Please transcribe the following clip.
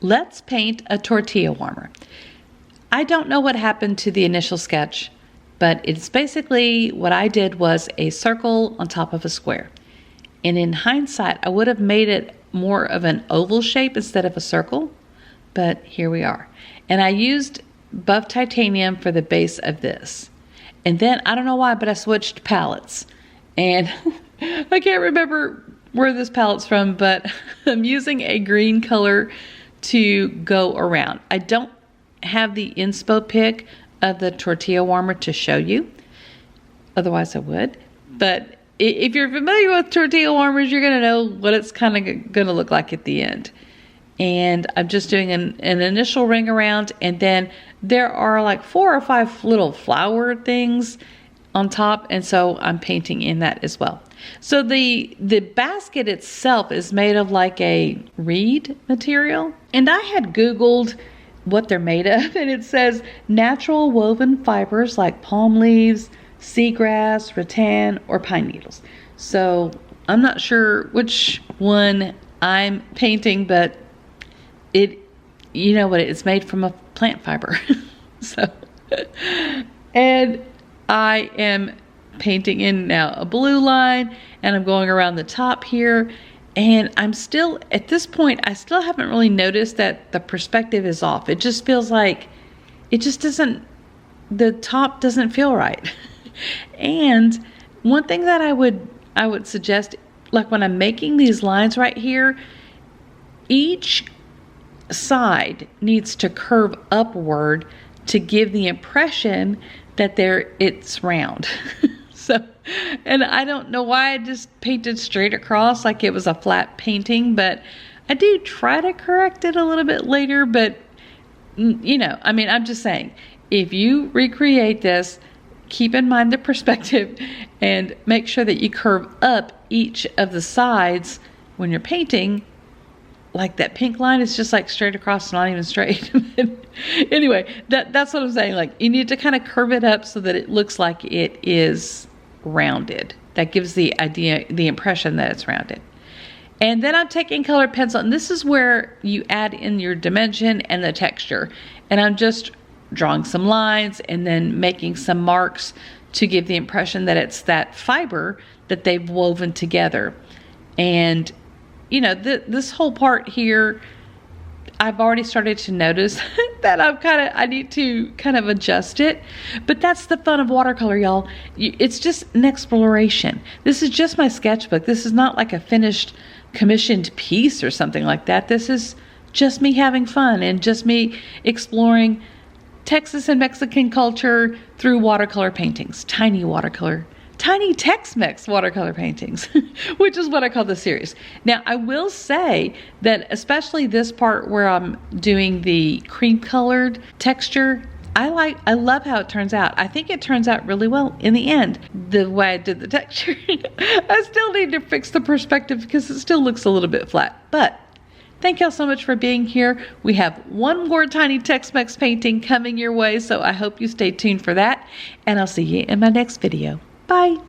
Let's paint a tortilla warmer. I don't know what happened to the initial sketch, but it's basically what I did was a circle on top of a square. And in hindsight, I would have made it more of an oval shape instead of a circle, but here we are. And I used buff titanium for the base of this. And then, I don't know why, but I switched palettes. And I can't remember where this palette's from, but I'm using a green color to go around. I don't have the inspo pic of the tortilla warmer to show you. Otherwise I would. But if you're familiar with tortilla warmers, you're going to know what it's kind of going to look like at the end. And I'm just doing an initial ring around, and then there are like 4 or 5 little flower things on top, and so I'm painting in that as well. So the basket itself is made of like a reed material, and I had Googled what they're made of, and it says natural woven fibers like palm leaves, seagrass, rattan, or pine needles. So I'm not sure which one I'm painting, but you know what, it's made from a plant fiber. So, and I am painting in now a blue line, and I'm going around the top here, and I'm still, at this point, I still haven't really noticed that the perspective is off. It just feels like, it just doesn't, the top doesn't feel right. And one thing that I would suggest, like when I'm making these lines right here, each side needs to curve upward to give the impression that it's round. So, and I don't know why I just painted straight across like it was a flat painting, but I do try to correct it a little bit later. But you know, I mean, I'm just saying, if you recreate this, keep in mind the perspective and make sure that you curve up each of the sides when you're painting. Like that pink line is just like straight across, not even straight. Anyway, that's what I'm saying. Like, you need to kind of curve it up so that it looks like it is rounded. That gives the idea, the impression that it's rounded. And then I'm taking colored pencil, and this is where you add in your dimension and the texture. And I'm just drawing some lines and then making some marks to give the impression that it's that fiber that they've woven together. And you know, this whole part here, I've already started to notice that I need to kind of adjust it. But that's the fun of watercolor, y'all. It's just an exploration. This is just my sketchbook. This is not like a finished commissioned piece or something like that. This is just me having fun and just me exploring Texas and Mexican culture through watercolor paintings. Tiny Tex-Mex watercolor paintings, which is what I call the series. Now, I will say that especially this part where I'm doing the cream colored texture, I love how it turns out. I think it turns out really well in the end, the way I did the texture. I still need to fix the perspective because it still looks a little bit flat, but thank y'all so much for being here. We have one more tiny Tex-Mex painting coming your way, so I hope you stay tuned for that, and I'll see you in my next video. Bye.